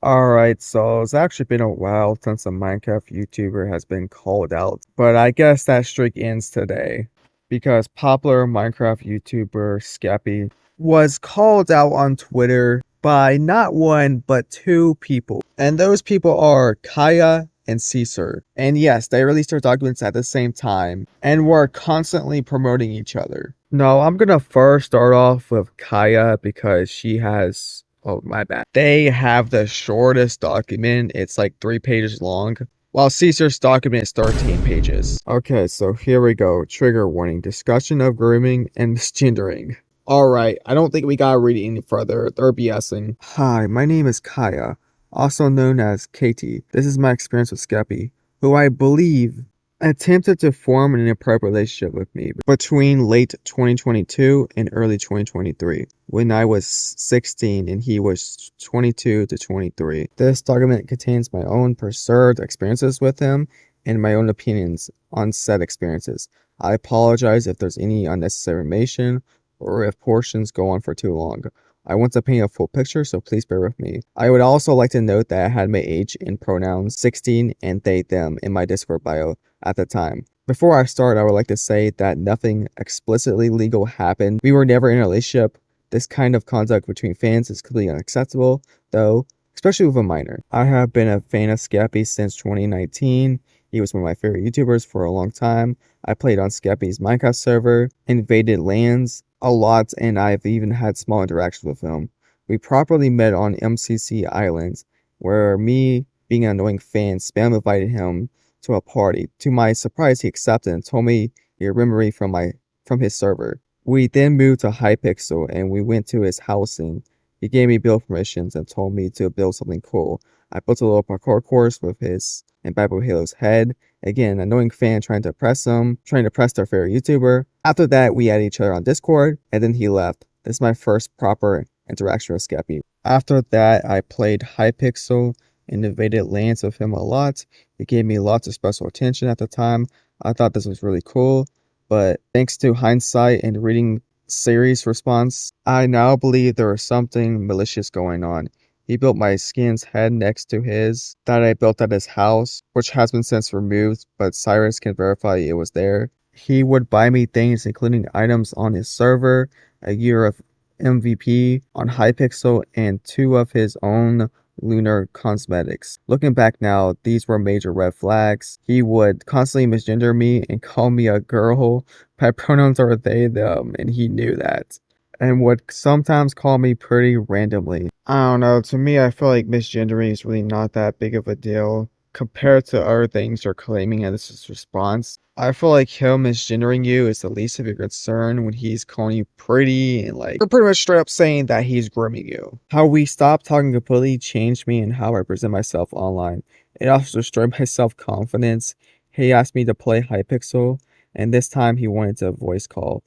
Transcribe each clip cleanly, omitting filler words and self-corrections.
Alright, so it's actually been a while since a Minecraft YouTuber has been called out, but I guess that streak ends today because popular Minecraft YouTuber Skeppy was called out on Twitter by not one but two people, and those people are Kaya and Caesar. And yes, they released their documents at the same time and were constantly promoting each other. No, I'm gonna first start off with Kaya because she has. Oh, my bad. They have the shortest document. It's like 3 pages long, while Caesar's document is 13 pages. Okay, so here we go. Trigger warning. Discussion of grooming and misgendering. Alright, I don't think we gotta read it any further. They're BSing. Hi, my name is Kaya, also known as Katie. This is my experience with Skeppy, who I believe attempted to form an inappropriate relationship with me between late 2022 and early 2023 when I was 16 and he was 22 to 23. This document contains my own preserved experiences with him and my own opinions on said experiences. I apologize if there's any unnecessary information or if portions go on for too long. I want to paint a full picture, so please bear with me. I would also like to note that I had my age and pronouns 16 and they them in my Discord bio at the time. Before I start, I would like to say that nothing explicitly legal happened. We were never in a relationship. This kind of conduct between fans is completely unacceptable, though, especially with a minor. I have been a fan of Skeppy since 2019. He was one of my favorite YouTubers for a long time. I played on Skeppy's Minecraft server, invaded lands a lot, and I've even had small interactions with him. We properly met on MCC Islands, where me, being an annoying fan, spam invited him to a party. To my surprise, he accepted and told me he remembered me from his server. We then moved to Hypixel and we went to his housing. He gave me build permissions and told me to build something cool. I built a little parkour course with his and Bible Halo's head. Again, annoying fan trying to press their favorite YouTuber. After that, we added each other on Discord, and then he left. This is my first proper interaction with Skeppy. After that, I played Hypixel and invaded lands with him a lot. He gave me lots of special attention at the time. I thought this was really cool, but thanks to hindsight and reading Siri's response, I now believe there was something malicious going on. He built my skin's head next to his that I built at his house, which has been since removed, but Cyrus can verify it was there. He would buy me things including items on his server, a year of MVP on Hypixel, and 2 of his own lunar cosmetics. Looking back now, these were major red flags. He would constantly misgender me and call me a girl. My pronouns are they, them, and he knew that. And would sometimes call me pretty randomly. I don't know, to me I feel like misgendering is really not that big of a deal compared to other things you're claiming as his response. I feel like him misgendering you is the least of your concern when he's calling you pretty and like pretty much straight up saying that he's grooming you. How we stopped talking completely changed me and how I present myself online. It also destroyed my self-confidence. He asked me to play Hypixel, and this time he wanted to voice call.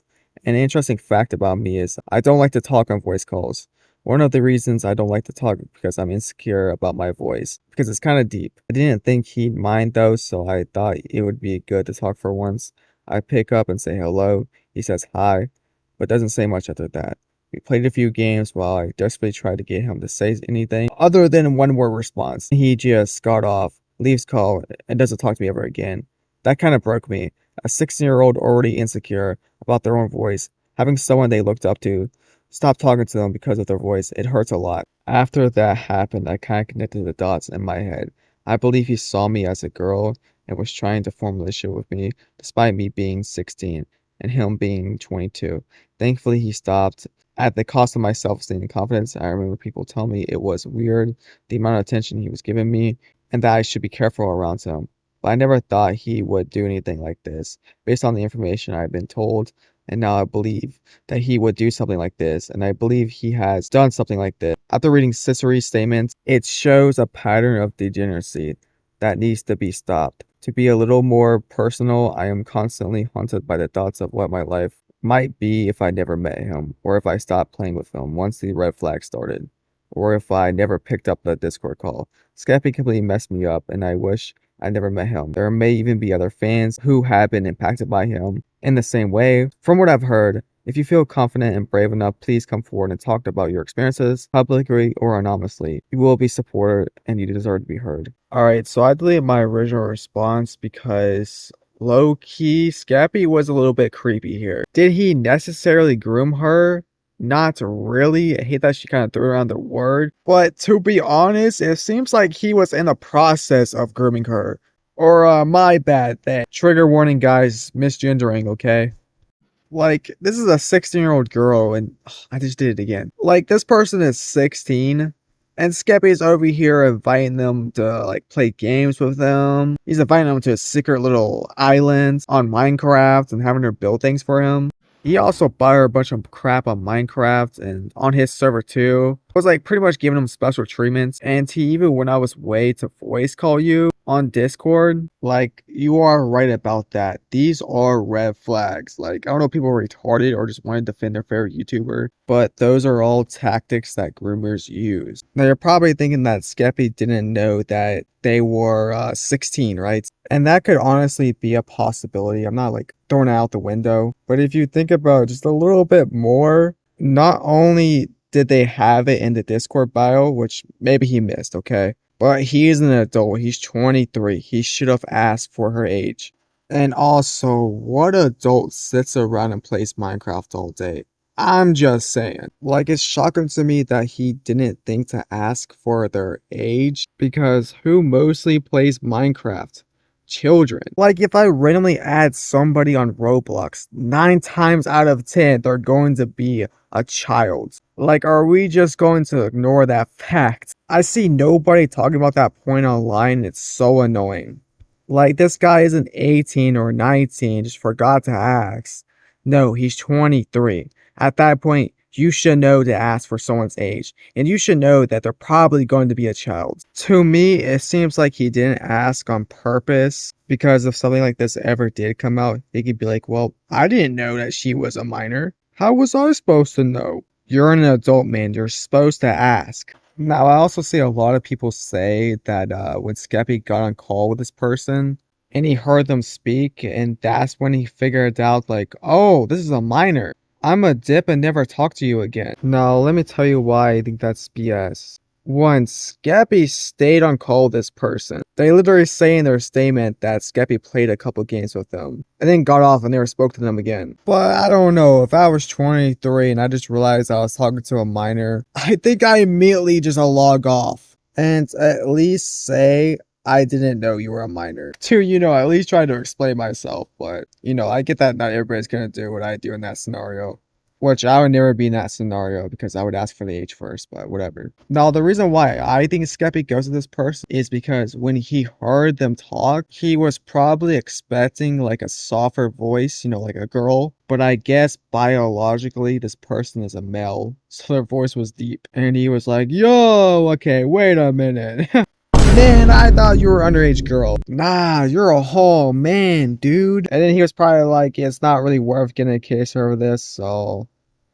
An interesting fact about me is I don't like to talk on voice calls. One of the reasons I don't like to talk is because I'm insecure about my voice, because it's kind of deep. I didn't think he'd mind though, so I thought it would be good to talk for once. I pick up and say hello. He says hi, but doesn't say much after that. We played a few games while I desperately tried to get him to say anything other than one word response. He just got off, leaves call, and doesn't talk to me ever again. That kind of broke me. A 16-year-old already insecure about their own voice, having someone they looked up to stop talking to them because of their voice, it hurts a lot. After that happened, I kind of connected the dots in my head. I believe he saw me as a girl and was trying to form a relationship with me, despite me being 16 and him being 22. Thankfully, he stopped. At the cost of my self-esteem and confidence, I remember people telling me it was weird, the amount of attention he was giving me, and that I should be careful around him. But I never thought he would do anything like this, based on the information I've been told. And now I believe that he would do something like this, and I believe he has done something like this. After reading Sissy's statements, it shows a pattern of degeneracy that needs to be stopped. To be a little more personal, I am constantly haunted by the thoughts of what my life might be if I never met him, or if I stopped playing with him once the red flag started, or if I never picked up the Discord call. Skeppy completely messed me up, and I wish I never met him. There may even be other fans who have been impacted by him in the same way. From what I've heard, If you feel confident and brave enough, please come forward and talk about your experiences, publicly or anonymously. You will be supported and you deserve to be heard. Alright, so I deleted my original response because low-key, Skeppy was a little bit creepy here. Did he necessarily groom her? Not really. I hate that she kind of threw around the word. But to be honest, it seems like he was in the process of grooming her. Or, my bad then. Trigger warning, guys. Misgendering, okay? Like, this is a 16-year-old girl, and I just did it again. Like, this person is 16, and Skeppy's over here inviting them to, like, play games with them. He's inviting them to a secret little island on Minecraft and having her build things for him. He also bought her a bunch of crap on Minecraft and on his server too. Was like pretty much giving him special treatments. And he even went out his way to voice call you on Discord. Like, you are right about that. These are red flags. Like, I don't know if people are retarded or just want to defend their favorite YouTuber, but those are all tactics that groomers use. Now, you're probably thinking that Skeppy didn't know that they were 16, right? And that could honestly be a possibility. I'm not like throwing it out the window, but if you think about it just a little bit more, not only did they have it in the Discord bio, which maybe he missed, okay? But he's an adult. He's 23. He should have asked for her age. And also, what adult sits around and plays Minecraft all day? I'm just saying. Like, it's shocking to me that he didn't think to ask for their age, because who mostly plays Minecraft? Children. Like, if I randomly add somebody on Roblox, 9 times out of 10 they're going to be a child. Like, are we just going to ignore that fact? I see nobody talking about that point online. It's so annoying. Like, this guy isn't 18 or 19, just forgot to ask. No, he's 23. At that point, you should know to ask for someone's age, and you should know that they're probably going to be a child. To me, it seems like he didn't ask on purpose, because if something like this ever did come out, he could be like, well, I didn't know that she was a minor. How was I supposed to know? You're an adult, man. You're supposed to ask. Now, I also see a lot of people say that when Skeppy got on call with this person, and he heard them speak, and that's when he figured out, like, oh, this is a minor. I'm a dip and never talk to you again. Now, let me tell you why I think that's BS. One, Skeppy stayed on call with this person. They literally say in their statement that Skeppy played a couple games with them, and then got off and never spoke to them again. But I don't know, if I was 23 and I just realized I was talking to a minor, I think I immediately just log off. And at least say, I didn't know you were a minor. To, at least try to explain myself. But, I get that not everybody's gonna do what I do in that scenario. Which I would never be in that scenario because I would ask for the age first, but whatever. Now, the reason why I think Skeppy goes to this person is because when he heard them talk, he was probably expecting like a softer voice, like a girl. But I guess biologically, this person is a male, so their voice was deep. And he was like, yo, okay, wait a minute. Man, I thought you were an underage girl. Nah, you're a whole man, dude. And then he was probably like, it's not really worth getting a kiss over this, so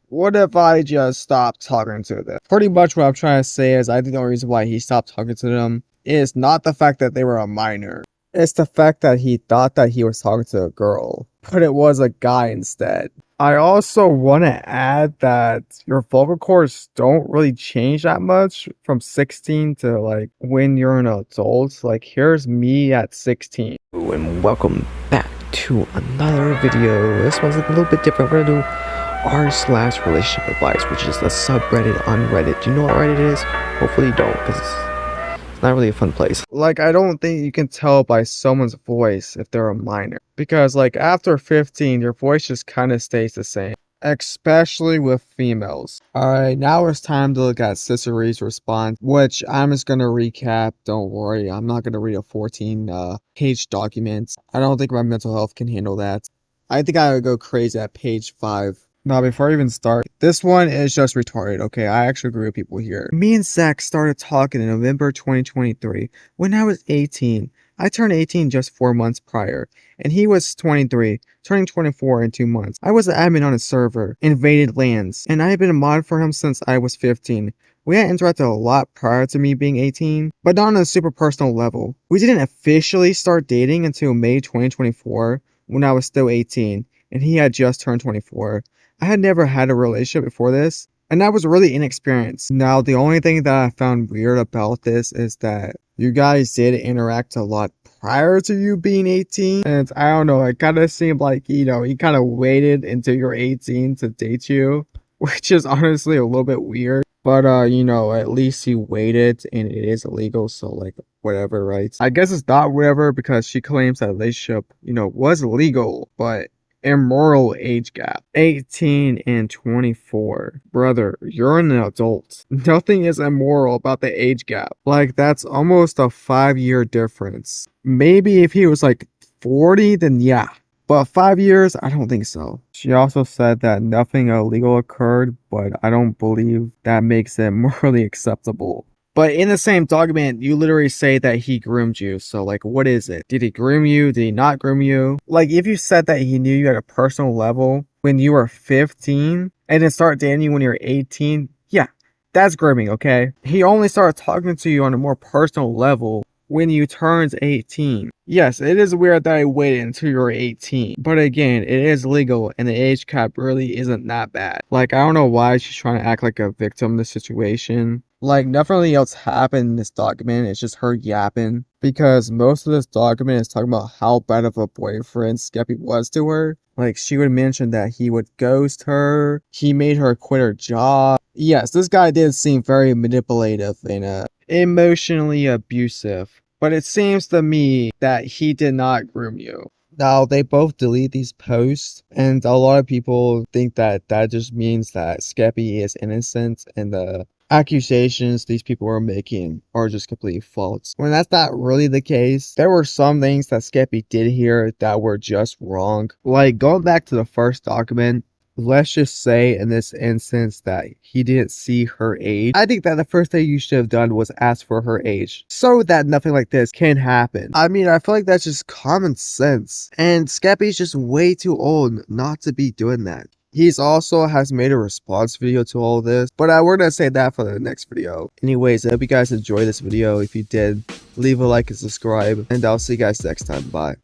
what if I just stop talking to them? Pretty much what I'm trying to say is I think the only reason why he stopped talking to them is not the fact that they were a minor. It's the fact that he thought that he was talking to a girl, but it was a guy instead. I also want to add that your vocal cords don't really change that much from 16 to like when you're an adult. Like, here's me at 16. And welcome back to another video. This one's a little bit different. We're gonna do r/relationship advice, which is the subreddit on Reddit. Do you know what Reddit is? Hopefully you don't, because it's not really a fun place. Like, I don't think you can tell by someone's voice if they're a minor. Because, like, after 15, your voice just kind of stays the same. Especially with females. Alright, now it's time to look at Ciceree's response, which I'm just gonna recap. Don't worry, I'm not gonna read a 14-page document. I don't think my mental health can handle that. I think I would go crazy at page 5. Now, before I even start, this one is just retarded, okay? I actually agree with people here. Me and Zach started talking in November 2023 when I was 18. I turned 18 just 4 months prior, and he was 23, turning 24 in 2 months. I was an admin on his server, invaded lands, and I had been a mod for him since I was 15. We had interacted a lot prior to me being 18, but not on a super personal level. We didn't officially start dating until May 2024, when I was still 18, and he had just turned 24. I had never had a relationship before this, and I was really inexperienced. Now, the only thing that I found weird about this is that you guys did interact a lot prior to you being 18. And I don't know, it kind of seemed like, you know, he kind of waited until you're 18 to date you, which is honestly a little bit weird. But, you know, at least he waited and it is illegal. So, like, whatever, right? I guess it's not whatever because she claims that relationship, you know, was legal, but immoral age gap 18 and 24. Brother, you're an adult. Nothing is immoral about the age gap. Like, that's almost a 5-year difference. Maybe if he was like 40, then yeah. But 5 years, I don't think so. She also said that nothing illegal occurred, but I don't believe that makes it morally acceptable. But in the same document, you literally say that he groomed you. So, like, what is it? Did he groom you? Did he not groom you? Like, if you said that he knew you at a personal level when you were 15 and then start dating you when you're 18, yeah, that's grooming, okay? He only started talking to you on a more personal level when you turned 18. Yes, it is weird that I waited until you were 18. But again, it is legal and the age cap really isn't that bad. Like, I don't know why she's trying to act like a victim in this situation. Like, nothing really else happened in this document. It's just her yapping. Because most of this document is talking about how bad of a boyfriend Skeppy was to her. Like, she would mention that he would ghost her. He made her quit her job. Yes, this guy did seem very manipulative and emotionally abusive. But it seems to me that he did not groom you. Now, they both delete these posts, and a lot of people think that that just means that Skeppy is innocent and the accusations these people are making are just completely false. When that's not really the case, there were some things that Skeppy did here that were just wrong. Like, going back to the first document, let's just say in this instance that he didn't see her age. I think that the first thing you should have done was ask for her age so that nothing like this can happen. I mean, I feel like that's just common sense. And Skeppy's just way too old not to be doing that. He's also has made a response video to all this, but we're gonna say that for the next video. Anyways, I hope you guys enjoyed this video. If you did, leave a like and subscribe, and I'll see you guys next time. Bye.